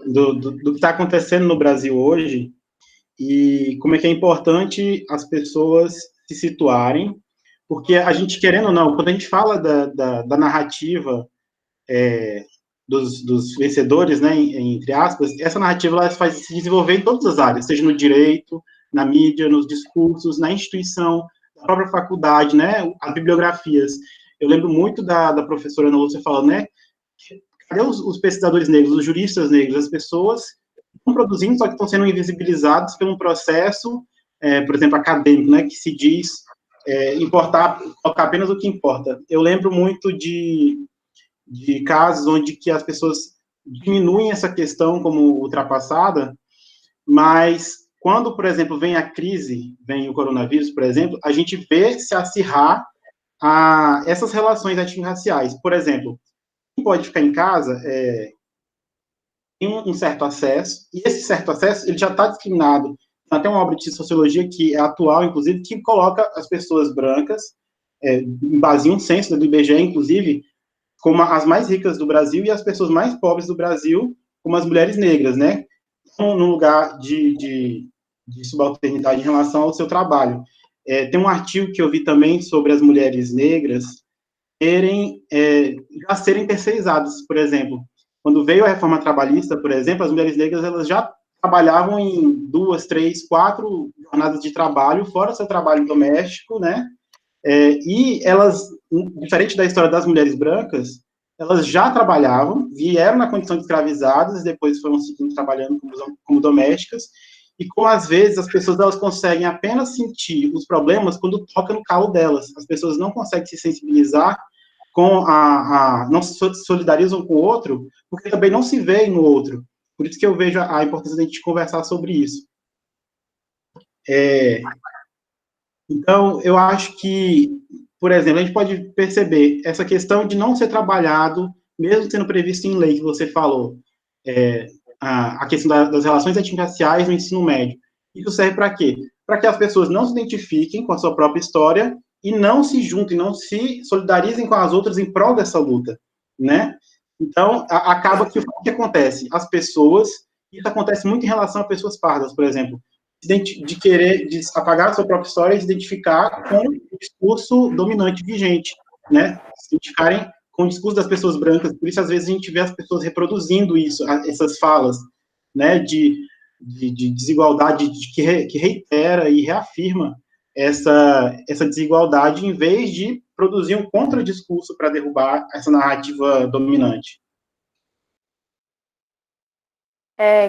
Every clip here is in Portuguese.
do que está acontecendo no Brasil hoje e como é que é importante as pessoas se situarem, porque a gente, querendo ou não, quando a gente fala da narrativa dos vencedores, né, entre aspas, essa narrativa ela faz se desenvolver em todas as áreas, seja no direito, na mídia, nos discursos, na instituição, na própria faculdade, né, as bibliografias. Eu lembro muito da professora Ana Lúcia falando, né, cadê os pesquisadores negros, os juristas negros, as pessoas estão produzindo, só que estão sendo invisibilizados por um processo, por exemplo, acadêmico, né, que se diz importar, colocar apenas o que importa. Eu lembro muito de casos onde que as pessoas diminuem essa questão como ultrapassada, mas quando, por exemplo, vem a crise, vem o coronavírus, por exemplo, a gente vê se acirrar a essas relações étnico-raciais. Por exemplo, quem pode ficar em casa tem um certo acesso, e esse certo acesso ele já está discriminado. Tem até uma obra de sociologia que é atual, inclusive, que coloca as pessoas brancas, baseia um censo do IBGE, inclusive, como as mais ricas do Brasil e as pessoas mais pobres do Brasil, como as mulheres negras, né? Num lugar de subalternidade em relação ao seu trabalho. Tem um artigo que eu vi também sobre as mulheres negras já serem terceirizadas, por exemplo. Quando veio a reforma trabalhista, por exemplo, as mulheres negras elas já trabalhavam em 2, 3, 4 jornadas de trabalho, fora seu trabalho doméstico, né? E elas, diferente da história das mulheres brancas, elas já trabalhavam, vieram na condição de escravizadas, depois foram seguindo trabalhando como domésticas, e como às vezes as pessoas elas conseguem apenas sentir os problemas quando toca no calo delas. As pessoas não conseguem se sensibilizar não se solidarizam com o outro, porque também não se veem no outro. Por isso que eu vejo a importância de a gente conversar sobre isso. Então, eu acho que, por exemplo, a gente pode perceber essa questão de não ser trabalhado, mesmo sendo previsto em lei, que você falou, a questão das relações étnico-raciais no ensino médio. Isso serve para quê? Para que as pessoas não se identifiquem com a sua própria história e não se juntem, não se solidarizem com as outras em prol dessa luta, né? Então, acaba que o que acontece? As pessoas, isso acontece muito em relação a pessoas pardas, por exemplo, de querer apagar a sua própria história e se identificar com o discurso dominante vigente, né? Se identificarem com o discurso das pessoas brancas, por isso às vezes a gente vê as pessoas reproduzindo isso, essas falas, né, de desigualdade que reitera e reafirma essa desigualdade em vez de produzir um contradiscurso para derrubar essa narrativa dominante.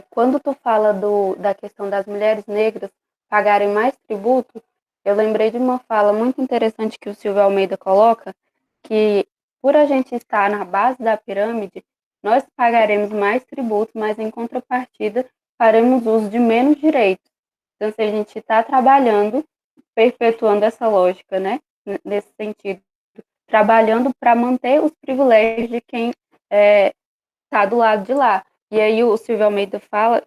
Quando tu fala da questão das mulheres negras pagarem mais tributo, eu lembrei de uma fala muito interessante que o Silvio Almeida coloca, que por a gente estar na base da pirâmide, nós pagaremos mais tributo, mas em contrapartida faremos uso de menos direitos. Então, se a gente está trabalhando, perpetuando essa lógica, né, nesse sentido, trabalhando para manter os privilégios de quem está do lado de lá. E aí o Silvio Almeida fala,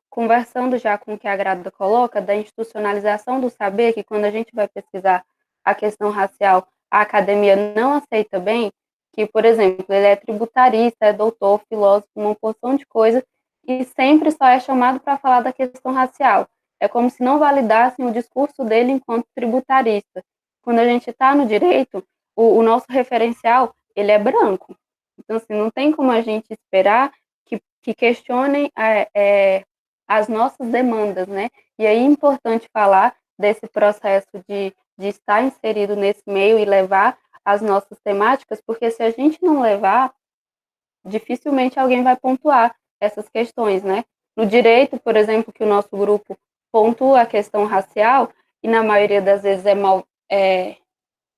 conversando já com o que a Grada coloca, da institucionalização do saber, que quando a gente vai pesquisar a questão racial, a academia não aceita bem, que, por exemplo, ele é tributarista, é doutor, filósofo, uma porção de coisas, e sempre só é chamado para falar da questão racial. É como se não validassem o discurso dele enquanto tributarista. Quando a gente está no direito, o nosso referencial, ele é branco. Então, assim, não tem como a gente esperar que questionem as nossas demandas, né? E aí é importante falar desse processo de estar inserido nesse meio e levar as nossas temáticas, porque se a gente não levar, dificilmente alguém vai pontuar essas questões, né? No direito, por exemplo, que o nosso grupo pontua a questão racial, e na maioria das vezes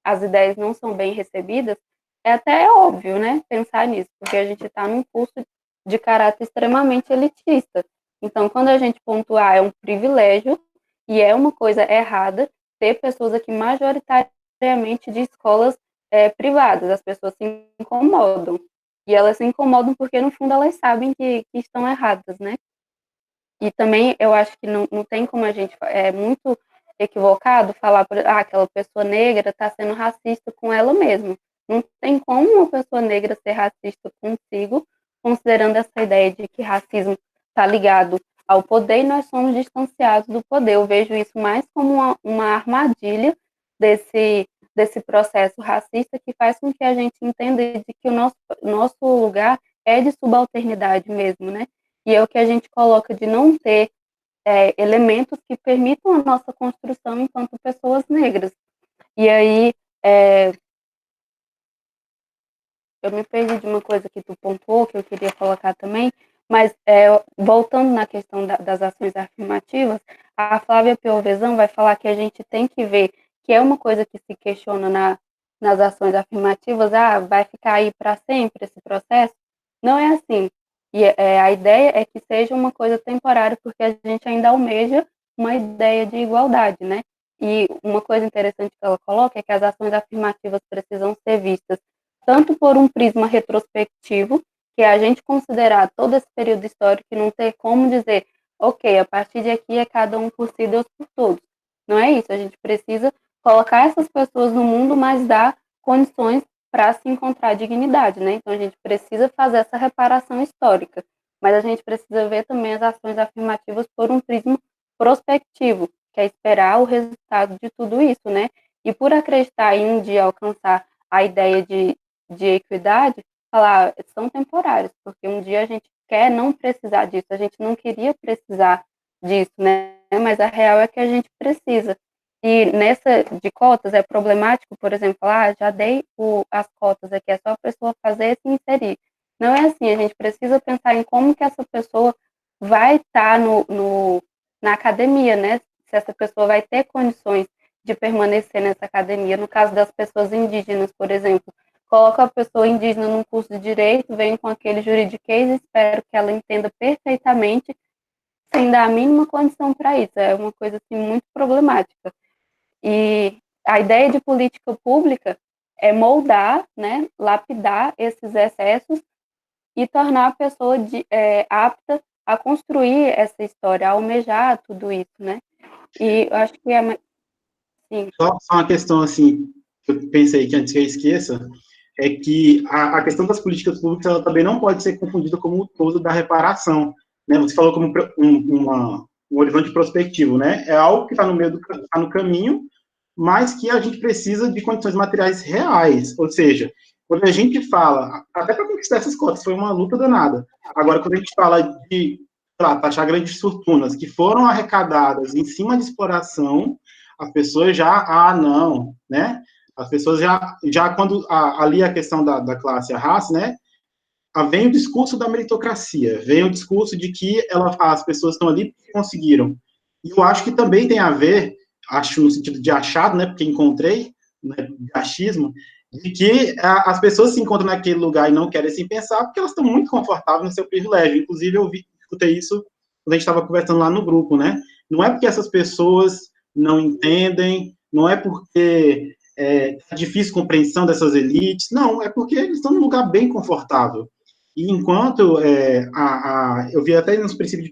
as ideias não são bem recebidas, é até óbvio, né, pensar nisso, porque a gente está num curso de caráter extremamente elitista. Então, quando a gente pontuar, é um privilégio e é uma coisa errada ter pessoas aqui majoritariamente de escolas privadas. As pessoas se incomodam. E elas se incomodam porque, no fundo, elas sabem que estão erradas, né? E também eu acho que não tem como a gente, é muito equivocado falar, aquela pessoa negra está sendo racista com ela mesma. Não tem como uma pessoa negra ser racista consigo, considerando essa ideia de que racismo está ligado ao poder e nós somos distanciados do poder. Eu vejo isso mais como uma armadilha desse processo racista que faz com que a gente entenda de que o nosso lugar é de subalternidade mesmo, né? E é o que a gente coloca de não ter elementos que permitam a nossa construção enquanto pessoas negras. E aí, eu me perdi de uma coisa que tu pontuou, que eu queria colocar também, mas voltando na questão das ações afirmativas, a Flávia Piovesan vai falar que a gente tem que ver que é uma coisa que se questiona nas ações afirmativas, vai ficar aí para sempre esse processo? Não é assim. E a ideia é que seja uma coisa temporária, porque a gente ainda almeja uma ideia de igualdade, né? E uma coisa interessante que ela coloca é que as ações afirmativas precisam ser vistas tanto por um prisma retrospectivo, que é a gente considerar todo esse período histórico e não ter como dizer, ok, a partir de aqui é cada um por si, Deus por todos. Não é isso, a gente precisa colocar essas pessoas no mundo, mas dar condições para se encontrar dignidade, né? Então a gente precisa fazer essa reparação histórica, mas a gente precisa ver também as ações afirmativas por um prisma prospectivo, que é esperar o resultado de tudo isso, né? E por acreditar em um dia alcançar a ideia de equidade, falar, são temporários, porque um dia a gente quer não precisar disso, a gente não queria precisar disso, né? Mas a real é que a gente precisa. E nessa de cotas é problemático, por exemplo, já dei as cotas aqui, é só a pessoa fazer e se inserir. Não é assim, a gente precisa pensar em como que essa pessoa vai estar na academia, né? Se essa pessoa vai ter condições de permanecer nessa academia. No caso das pessoas indígenas, por exemplo, coloca a pessoa indígena num curso de direito, vem com aquele juridiquês, espero que ela entenda perfeitamente, sem dar a mínima condição para isso. É uma coisa assim muito problemática. E a ideia de política pública é moldar, né, lapidar esses excessos e tornar a pessoa apta a construir essa história, a almejar tudo isso, né? E eu acho que sim. Só uma questão, assim, que eu pensei que antes que eu esqueça, é que a questão das políticas públicas ela também não pode ser confundida como o todo da reparação, né? Você falou como um horizonte prospectivo, né? É algo que está no meio tá no caminho, mas que a gente precisa de condições materiais reais, ou seja, quando a gente fala, até para conquistar essas cotas, foi uma luta danada. Agora, quando a gente fala de, sei lá, taxar grandes fortunas que foram arrecadadas em cima de exploração, as pessoas já, não, né? As pessoas já quando ali a questão da classe, a raça, né? Vem o discurso da meritocracia, vem o discurso de que as pessoas estão ali porque conseguiram. E eu acho que também tem a ver, acho no sentido de achado, né? Porque encontrei, né, de achismo, de que as pessoas se encontram naquele lugar e não querem se pensar porque elas estão muito confortáveis no seu privilégio. Inclusive, eu escutei isso quando a gente estava conversando lá no grupo, né? Não é porque essas pessoas não entendem, não é porque é difícil compreensão dessas elites, não, é porque eles estão num lugar bem confortável. E enquanto, eu vi até nos princípios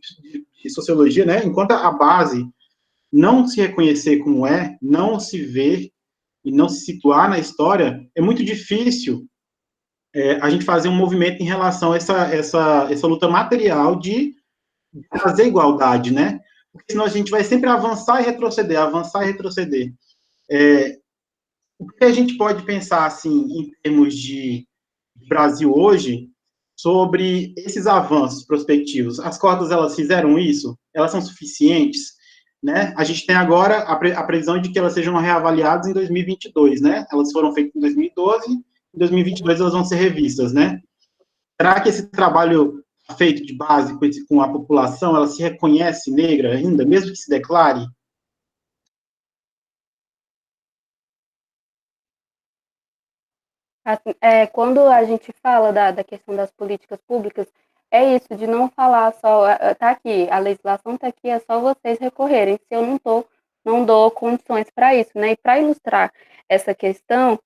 de sociologia, né, enquanto a base não se reconhecer como não se ver e não se situar na história, é muito difícil a gente fazer um movimento em relação a essa luta material de fazer igualdade, né? Porque senão a gente vai sempre avançar e retroceder, avançar e retroceder. O que a gente pode pensar, assim, em termos de Brasil hoje, sobre esses avanços prospectivos? As cotas, elas fizeram isso? Elas são suficientes? Né? A gente tem agora a previsão de que elas sejam reavaliadas em 2022, né? Elas foram feitas em 2012, em 2022 elas vão ser revistas, né? Será que esse trabalho feito de base com a população, ela se reconhece negra ainda, mesmo que se declare? Assim, quando a gente fala da questão das políticas públicas, é isso, de não falar só, tá aqui, a legislação tá aqui, é só vocês recorrerem. Se eu não dou condições para isso, né? E para ilustrar essa questão,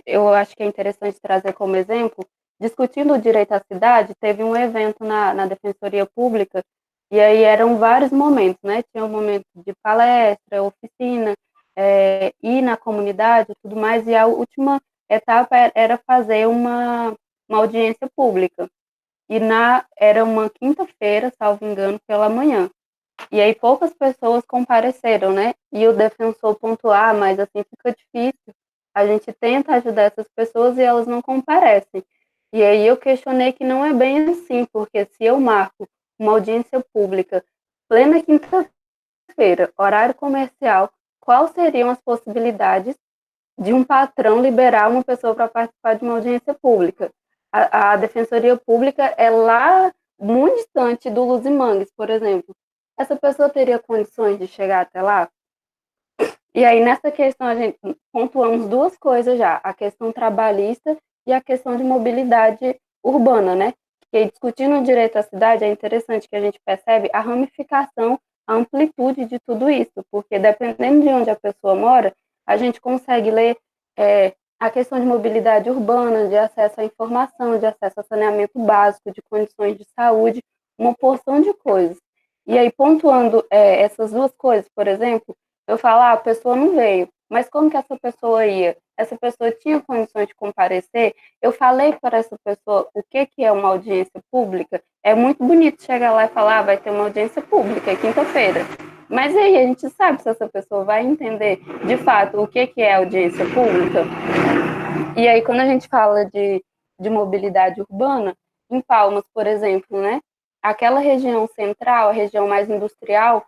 eu acho que é interessante trazer como exemplo, discutindo o direito à cidade, teve um evento na Defensoria Pública, e aí eram vários momentos, né? Tinha um momento de palestra, oficina, ir na comunidade e tudo mais, e a última etapa era fazer uma audiência pública. e era uma quinta-feira, salvo engano, pela manhã. E aí poucas pessoas compareceram, né? E o defensor pontuou, mas assim fica difícil. A gente tenta ajudar essas pessoas e elas não comparecem. E aí eu questionei que não é bem assim, porque se eu marco uma audiência pública plena quinta-feira, horário comercial, quais seriam as possibilidades de um patrão liberar uma pessoa para participar de uma audiência pública? A Defensoria Pública é lá muito distante do Luzimangues, por exemplo. Essa pessoa teria condições de chegar até lá? E aí, nessa questão, a gente pontuamos duas coisas já, a questão trabalhista e a questão de mobilidade urbana, né? Porque discutindo o direito à cidade, é interessante que a gente percebe a ramificação, a amplitude de tudo isso, porque dependendo de onde a pessoa mora, a gente consegue ler a questão de mobilidade urbana, de acesso à informação, de acesso a saneamento básico, de condições de saúde, uma porção de coisas. E aí, pontuando essas duas coisas, por exemplo, eu falo, a pessoa não veio, mas como que essa pessoa ia? Essa pessoa tinha condições de comparecer? Eu falei para essa pessoa o que é uma audiência pública. É muito bonito chegar lá e falar, vai ter uma audiência pública, é quinta-feira. Mas aí a gente sabe se essa pessoa vai entender, de fato, o que é audiência pública? E aí, quando a gente fala de mobilidade urbana, em Palmas, por exemplo, né? Aquela região central, a região mais industrial,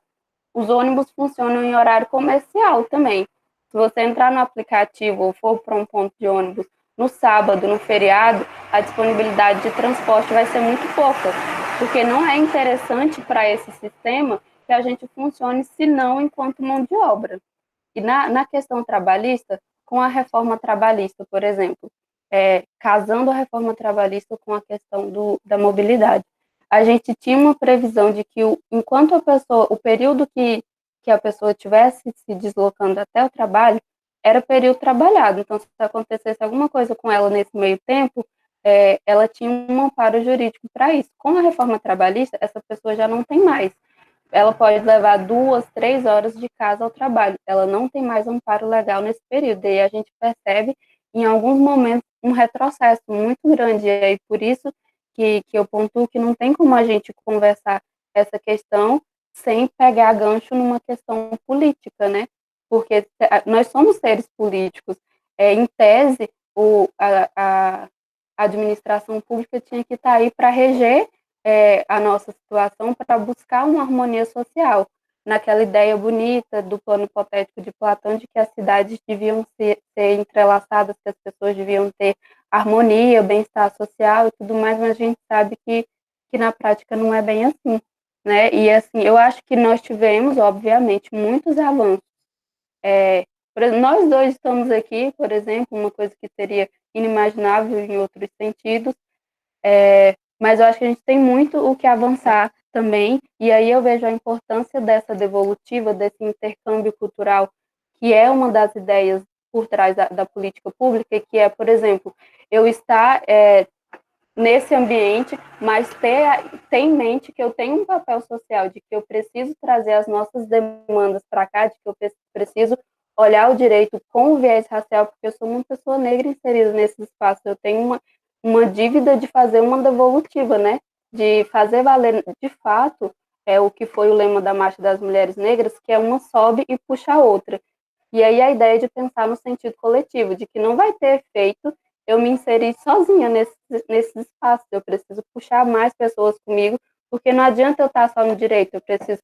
os ônibus funcionam em horário comercial também. Se você entrar no aplicativo ou for para um ponto de ônibus no sábado, no feriado, a disponibilidade de transporte vai ser muito pouca, porque não é interessante para esse sistema que a gente funcione se não enquanto mão de obra. E na questão trabalhista, com a reforma trabalhista, por exemplo, casando a reforma trabalhista com a questão da mobilidade, a gente tinha uma previsão de que enquanto o período que a pessoa estivesse se deslocando até o trabalho, era período trabalhado. Então, se acontecesse alguma coisa com ela nesse meio tempo, ela tinha um amparo jurídico para isso. Com a reforma trabalhista, essa pessoa já não tem mais. Ela pode levar 2, 3 horas de casa ao trabalho. Ela não tem mais amparo legal nesse período. E a gente percebe, em alguns momentos, um retrocesso muito grande. E aí, por isso que eu pontuo que não tem como a gente conversar essa questão sem pegar gancho numa questão política, né? Porque nós somos seres políticos. Em tese, a administração pública tinha que estar aí para reger a nossa situação, para buscar uma harmonia social, naquela ideia bonita do plano hipotético de Platão, de que as cidades deviam ser entrelaçadas, que as pessoas deviam ter harmonia, bem-estar social e tudo mais, mas a gente sabe que na prática não é bem assim, né? E assim, eu acho que nós tivemos, obviamente, muitos avanços. Nós dois estamos aqui, por exemplo, uma coisa que seria inimaginável em outros sentidos, mas eu acho que a gente tem muito o que avançar também, e aí eu vejo a importância dessa devolutiva, desse intercâmbio cultural, que é uma das ideias por trás da política pública, que é, por exemplo, eu estar nesse ambiente, mas ter em mente que eu tenho um papel social, de que eu preciso trazer as nossas demandas para cá, de que eu preciso olhar o direito com o viés racial, porque eu sou uma pessoa negra inserida nesse espaço, eu tenho uma dívida de fazer uma devolutiva, né? De fazer valer, de fato, o que foi o lema da Marcha das Mulheres Negras, que é uma sobe e puxa a outra. E aí a ideia de pensar no sentido coletivo, de que não vai ter efeito eu me inserir sozinha nesses espaços, eu preciso puxar mais pessoas comigo, porque não adianta eu estar só no direito, eu preciso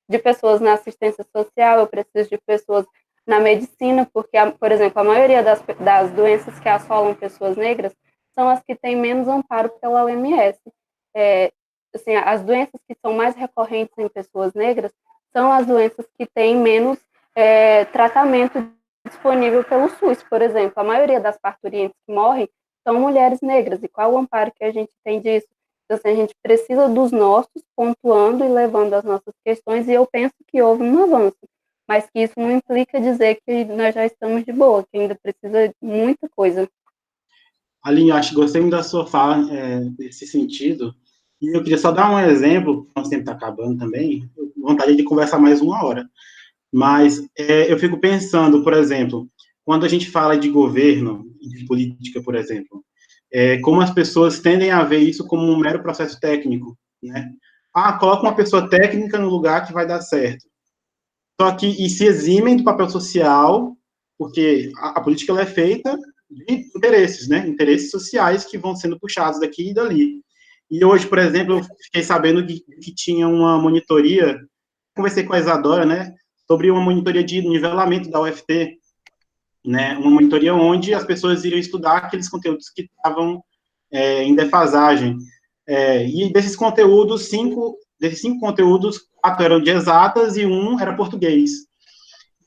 de pessoas na assistência social, eu preciso de pessoas na medicina, porque, por exemplo, a maioria das doenças que assolam pessoas negras são as que têm menos amparo pela OMS. Assim, as doenças que são mais recorrentes em pessoas negras são as doenças que têm menos tratamento disponível pelo SUS, por exemplo. A maioria das parturientes que morrem são mulheres negras. E qual o amparo que a gente tem disso? Então, assim, a gente precisa dos nossos, pontuando e levando as nossas questões, e eu penso que houve um avanço, mas que isso não implica dizer que nós já estamos de boa, que ainda precisa de muita coisa. Aline, acho que gostei muito da sua fala nesse sentido. E eu queria só dar um exemplo, nosso tempo está acabando também, vontade de conversar mais uma hora. Mas eu fico pensando, por exemplo, quando a gente fala de governo, de política, por exemplo, como as pessoas tendem a ver isso como um mero processo técnico, né? Coloca uma pessoa técnica no lugar que vai dar certo. Só que, e se eximem do papel social, porque a política ela é feita de interesses, né? Interesses sociais que vão sendo puxados daqui e dali. E hoje, por exemplo, eu fiquei sabendo que tinha uma monitoria, conversei com a Isadora, né, sobre uma monitoria de nivelamento da UFT, né, uma monitoria onde as pessoas iriam estudar aqueles conteúdos que estavam em defasagem. E desses conteúdos, desses cinco conteúdos, 4 eram de exatas e 1 era português.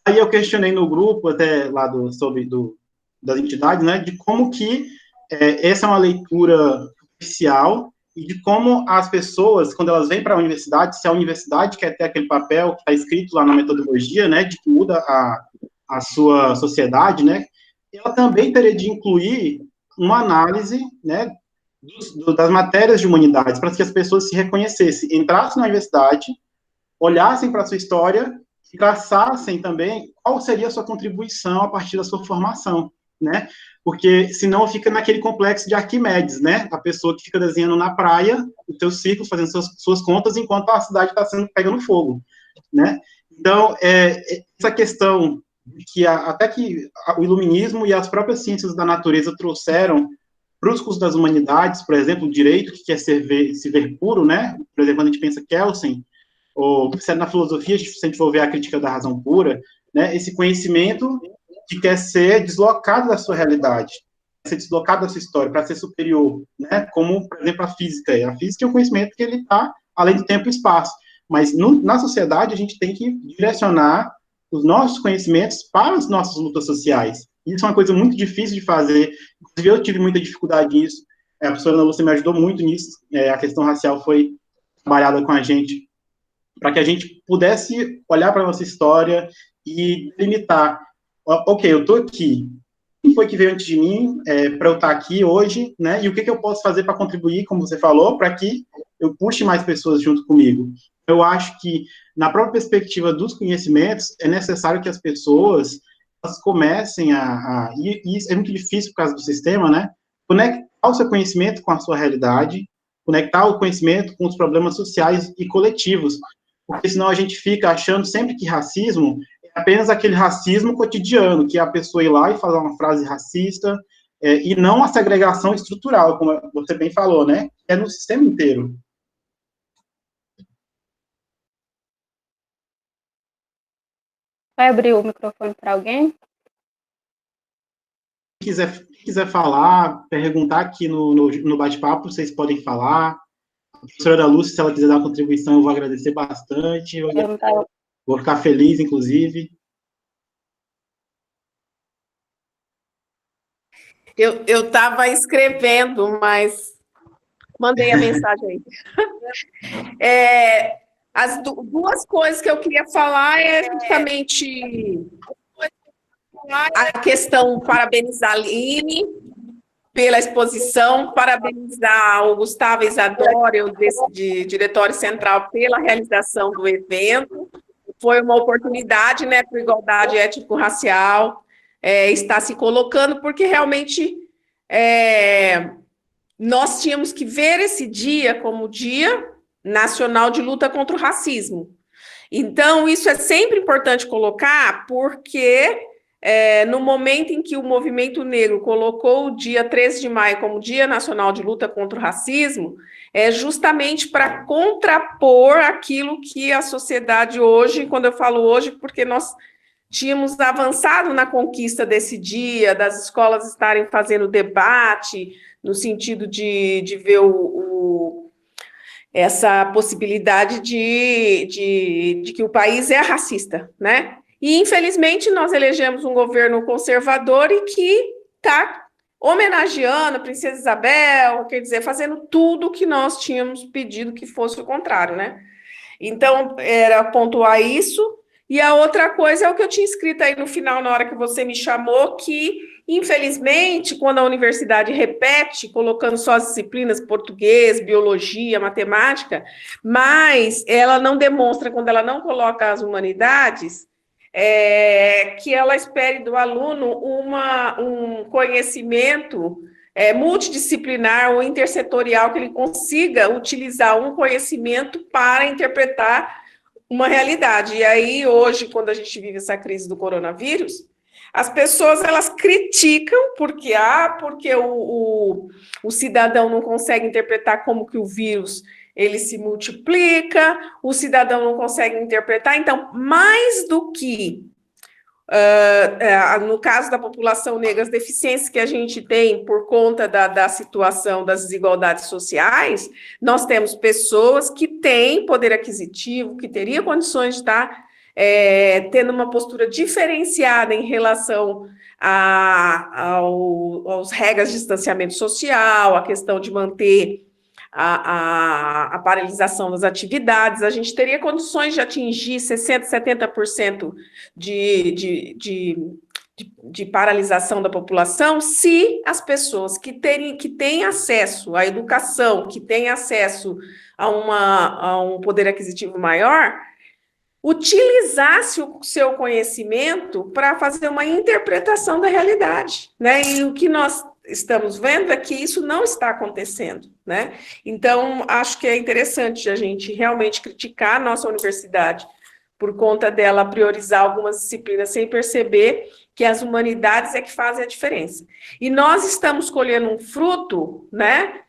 Aí eu questionei no grupo, até lá das entidades, né, de como que essa é uma leitura oficial e de como as pessoas, quando elas vêm para a universidade, se a universidade quer ter aquele papel que está escrito lá na metodologia, né, de que muda a sua sociedade, né, ela também teria de incluir uma análise, né, das matérias de humanidades, para que as pessoas se reconhecessem, entrassem na universidade, olhassem para a sua história e traçassem também qual seria a sua contribuição a partir da sua formação, né? Porque senão fica naquele complexo de Arquimedes, né? A pessoa que fica desenhando na praia, os seus círculos, fazendo suas contas, enquanto a cidade está pegando fogo, né? Então, essa questão que até que o iluminismo e as próprias ciências da natureza trouxeram para os cursos das humanidades, por exemplo, o direito, que quer se ver puro, né? Por exemplo, quando a gente pensa Kelsen, ou na filosofia, se a gente for ver a crítica da razão pura, né, esse conhecimento que quer ser deslocado da sua realidade, ser deslocado da sua história, para ser superior, né, como, por exemplo, a física. A física é um conhecimento que ele está além do tempo e espaço, mas na sociedade a gente tem que direcionar os nossos conhecimentos para as nossas lutas sociais. Isso é uma coisa muito difícil de fazer, inclusive eu tive muita dificuldade nisso, a professora Ana Lúcia me ajudou muito nisso, a questão racial foi trabalhada com a gente, para que a gente pudesse olhar para a nossa história e delimitar, ok, eu estou aqui, quem foi que veio antes de mim para eu estar aqui hoje, né, e o que eu posso fazer para contribuir, como você falou, para que eu puxe mais pessoas junto comigo. Eu acho que, na própria perspectiva dos conhecimentos, é necessário que as pessoas elas comecem e isso é muito difícil por causa do sistema, né, conectar o seu conhecimento com a sua realidade, conectar o conhecimento com os problemas sociais e coletivos, porque senão a gente fica achando sempre que racismo é apenas aquele racismo cotidiano, que é a pessoa ir lá e falar uma frase racista, e não a segregação estrutural, como você bem falou, né? É no sistema inteiro. Vai abrir o microfone para alguém? Quem quiser falar, perguntar aqui no bate-papo, vocês podem falar. A professora Lúcia, se ela quiser dar uma contribuição, eu vou agradecer bastante. Vou ficar feliz, inclusive. Eu estava escrevendo, mas mandei a mensagem aí. As duas coisas que eu queria falar é justamente a questão parabenizar a Aline pela exposição, parabenizar o Gustavo Isadora, de Diretório Central, pela realização do evento. Foi uma oportunidade, né, para a igualdade étnico-racial estar se colocando, porque realmente nós tínhamos que ver esse dia como Dia Nacional de Luta contra o Racismo. Então, isso é sempre importante colocar, porque no momento em que o movimento negro colocou o dia 13 de maio como Dia Nacional de Luta contra o Racismo, é justamente para contrapor aquilo que a sociedade hoje, quando eu falo hoje, porque nós tínhamos avançado na conquista desse dia, das escolas estarem fazendo debate, no sentido de ver essa possibilidade de que o país é racista, né? E, infelizmente, nós elegemos um governo conservador e que está homenageando a Princesa Isabel, quer dizer, fazendo tudo o que nós tínhamos pedido que fosse o contrário, né? Então, era pontuar isso. E a outra coisa é o que eu tinha escrito aí no final, na hora que você me chamou, que, infelizmente, quando a universidade repete, colocando só as disciplinas português, biologia, matemática, mas ela não demonstra, quando ela não coloca as humanidades, que ela espere do aluno um conhecimento multidisciplinar ou intersetorial, que ele consiga utilizar um conhecimento para interpretar uma realidade. E aí, hoje, quando a gente vive essa crise do coronavírus, as pessoas, elas criticam porque o cidadão não consegue interpretar como que o vírus ele se multiplica, o cidadão não consegue interpretar. Então, mais do que no caso da população negra, as deficiências que a gente tem por conta da situação das desigualdades sociais, nós temos pessoas que têm poder aquisitivo, que teriam condições de estar tendo uma postura diferenciada em relação aos regras de distanciamento social, a questão de manter a paralisação das atividades. A gente teria condições de atingir 60%, 70% de paralisação da população se as pessoas que têm acesso à educação, que têm acesso a um poder aquisitivo maior, utilizasse o seu conhecimento para fazer uma interpretação da realidade, né? E o que nós estamos vendo é que isso não está acontecendo, né? Então, acho que é interessante a gente realmente criticar a nossa universidade por conta dela priorizar algumas disciplinas sem perceber que as humanidades é que fazem a diferença. E nós estamos colhendo um fruto, né?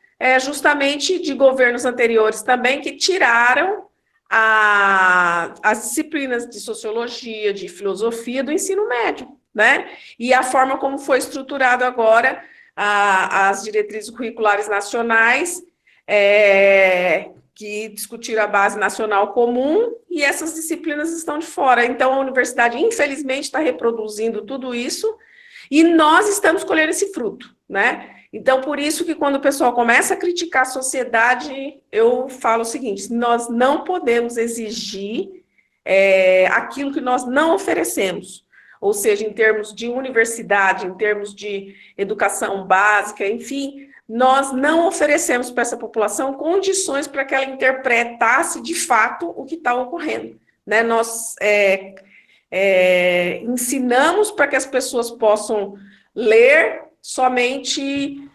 Justamente de governos anteriores também que tiraram as disciplinas de sociologia, de filosofia do ensino médio, né? E a forma como foi estruturado agora as diretrizes curriculares nacionais, que discutiram a base nacional comum, e essas disciplinas estão de fora. Então, a universidade, infelizmente, está reproduzindo tudo isso, e nós estamos colhendo esse fruto, né? Então, por isso que quando o pessoal começa a criticar a sociedade, eu falo o seguinte: nós não podemos exigir aquilo que nós não oferecemos. Ou seja, em termos de universidade, em termos de educação básica, enfim, nós não oferecemos para essa população condições para que ela interpretasse de fato o que está ocorrendo, né? Nós ensinamos para que as pessoas possam ler somente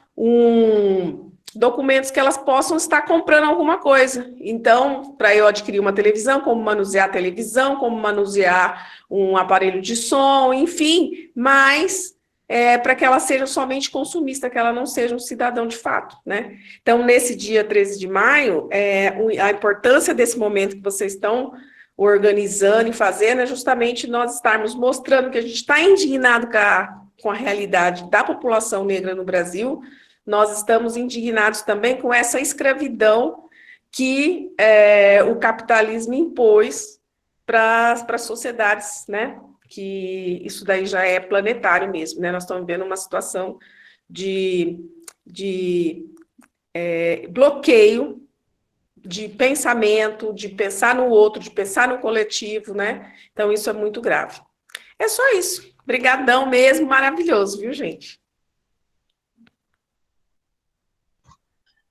documentos que elas possam estar comprando alguma coisa. Então, para eu adquirir uma televisão, como manusear a televisão, como manusear um aparelho de som, enfim, mas para que ela seja somente consumista, que ela não seja um cidadão de fato, né? Então, nesse dia 13 de maio, a importância desse momento que vocês estão organizando e fazendo é justamente nós estarmos mostrando que a gente está indignado com a realidade da população negra no Brasil. Nós estamos indignados também com essa escravidão que o capitalismo impôs para as sociedades, né? Que isso daí já é planetário mesmo, né? Nós estamos vivendo uma situação de bloqueio de pensamento, de pensar no outro, de pensar no coletivo, né? Então, isso é muito grave. É só isso. Obrigadão mesmo, maravilhoso, viu, gente?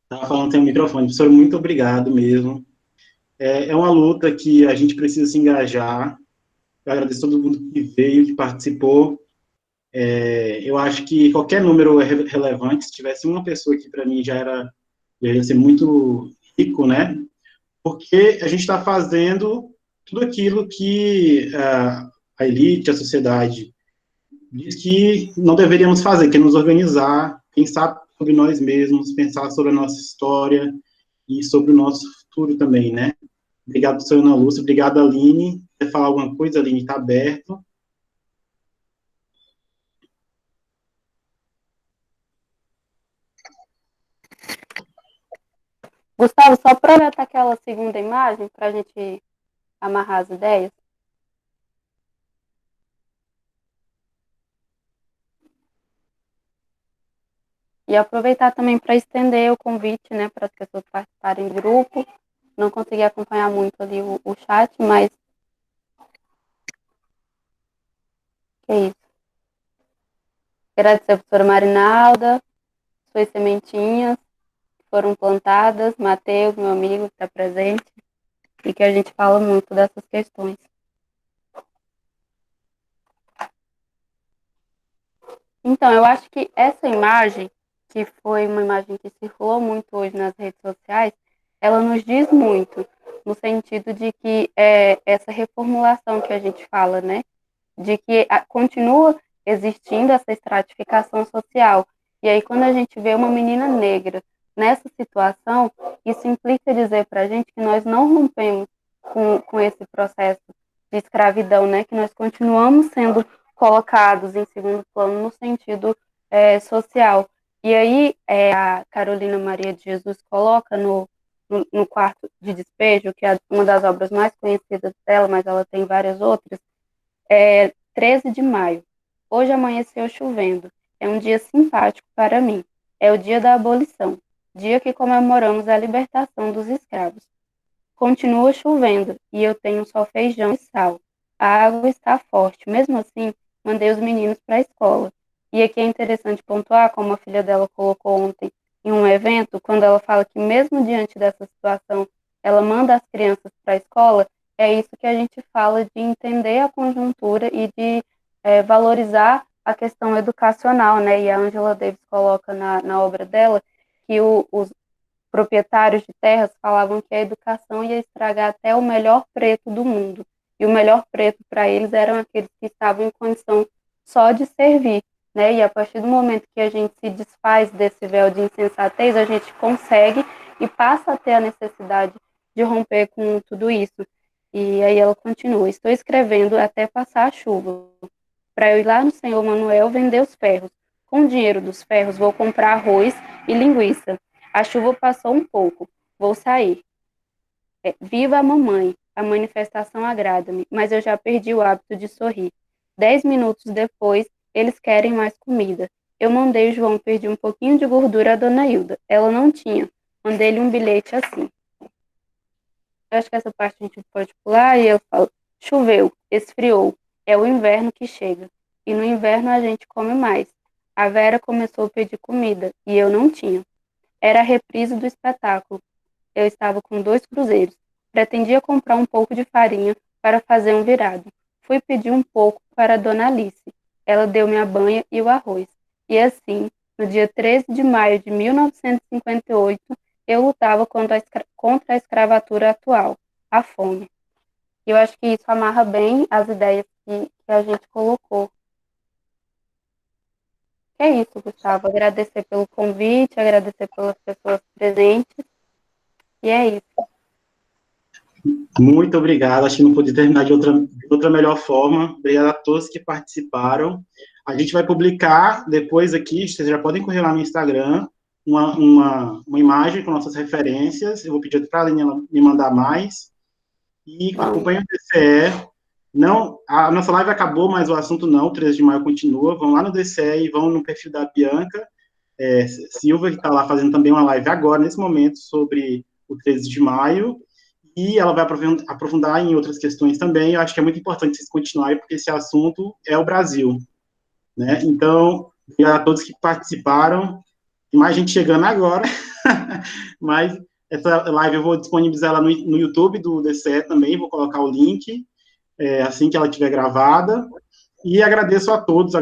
Estava falando sem o microfone. Professor, muito obrigado mesmo. É uma luta que a gente precisa se engajar. Eu agradeço a todo mundo que veio, que participou. Eu acho que qualquer número é relevante. Se tivesse uma pessoa aqui, para mim, já ia ser muito rico, né? Porque a gente está fazendo tudo aquilo que a elite, a sociedade, diz que não deveríamos fazer, que é nos organizar, pensar sobre nós mesmos, pensar sobre a nossa história e sobre o nosso futuro também, né? Obrigado, professora Ana Lúcia. Obrigado, Aline. Quer falar alguma coisa, Aline? Está aberto. Gustavo, só projetar aquela segunda imagem para a gente amarrar as ideias. E aproveitar também para estender o convite, né, para as pessoas participarem do grupo. Não consegui acompanhar muito ali o chat, mas é isso. Agradecer a professora Marinalda, suas sementinhas que foram plantadas, Matheus, meu amigo que está presente, e que a gente fala muito dessas questões. Então, eu acho que essa imagem que foi uma imagem que circulou muito hoje nas redes sociais, ela nos diz muito, no sentido de que essa reformulação que a gente fala, né? De que continua existindo essa estratificação social. E aí, quando a gente vê uma menina negra nessa situação, isso implica dizer para a gente que nós não rompemos com esse processo de escravidão, né? Que nós continuamos sendo colocados em segundo plano no sentido social. E aí, a Carolina Maria de Jesus coloca no Quarto de Despejo, que é uma das obras mais conhecidas dela, mas ela tem várias outras, 13 de maio. Hoje amanheceu chovendo. É um dia simpático para mim. É o dia da abolição, dia que comemoramos a libertação dos escravos. Continua chovendo e eu tenho só feijão e sal. A água está forte. Mesmo assim, mandei os meninos para a escola. E aqui é interessante pontuar, como a filha dela colocou ontem em um evento, quando ela fala que mesmo diante dessa situação, ela manda as crianças para a escola. É isso que a gente fala de entender a conjuntura e de valorizar a questão educacional, né? E a Angela Davis coloca na obra dela que os proprietários de terras falavam que a educação ia estragar até o melhor preto do mundo. E o melhor preto para eles eram aqueles que estavam em condição só de servir, né? E a partir do momento que a gente se desfaz desse véu de insensatez, a gente consegue e passa a ter a necessidade de romper com tudo isso. E aí ela continua: estou escrevendo até passar a chuva, para eu ir lá no Senhor Manuel vender os ferros. Com o dinheiro dos ferros vou comprar arroz e linguiça. A chuva passou um pouco, vou sair. Viva a mamãe, a manifestação agrada-me, mas eu já perdi o hábito de sorrir. 10 minutos depois, eles querem mais comida. Eu mandei o João pedir um pouquinho de gordura à dona Hilda. Ela não tinha. Mandei-lhe um bilhete assim. Eu acho que essa parte a gente pode pular e eu falo: choveu, esfriou, é o inverno que chega. E no inverno a gente come mais. A Vera começou a pedir comida e eu não tinha. Era a reprise do espetáculo. Eu estava com 2 cruzeiros. Pretendia comprar um pouco de farinha para fazer um virado. Fui pedir um pouco para a dona Alice. Ela deu-me a banha e o arroz. E assim, no dia 13 de maio de 1958, eu lutava contra a escravatura atual, a fome. E eu acho que isso amarra bem as ideias que a gente colocou. É isso, Gustavo. Agradecer pelo convite, agradecer pelas pessoas presentes. E é isso. Muito obrigado. Acho que não podia terminar de outra melhor forma. Obrigado a todos que participaram. A gente vai publicar depois aqui, vocês já podem correr lá no Instagram, uma imagem com nossas referências. Eu vou pedir para a Aline me mandar mais. E acompanhe o DCE. Não, a nossa live acabou, mas o assunto não, 13 de maio continua. Vão lá no DCE e vão no perfil da Bianca Silva, que está lá fazendo também uma live agora, nesse momento, sobre o 13 de maio. E ela vai aprofundar em outras questões também. Eu acho que é muito importante vocês continuarem, porque esse assunto é o Brasil, né? Então, obrigado a todos que participaram. Tem mais gente chegando agora, mas essa live eu vou disponibilizar ela no YouTube do DCE também, vou colocar o link assim que ela estiver gravada. E agradeço a todos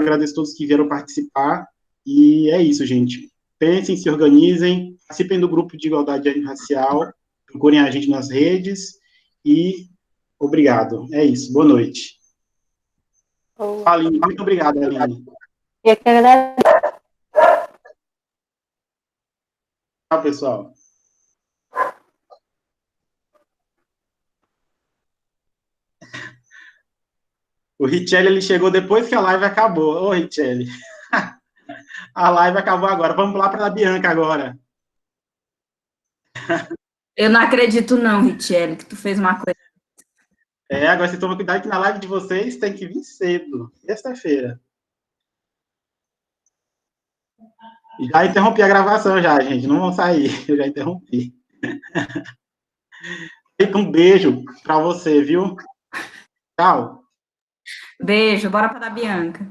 que vieram participar. E é isso, gente. Pensem, se organizem, participem do grupo de igualdade racial, procurem a gente nas redes e obrigado. É isso. Boa noite. Aline, muito obrigado, Aline. Eu que agradeço. Tchau, pessoal. O Richelli, ele chegou depois que a live acabou. Ô, Richelli. A live acabou agora. Vamos lá para a Bianca agora. Eu não acredito não, Richelli, que tu fez uma coisa. Agora você toma cuidado que na live de vocês tem que vir cedo, sexta-feira. Já interrompi a gravação já, gente. Não vão sair. Eu já interrompi. Um beijo para você, viu? Tchau. Beijo, bora para a Bianca.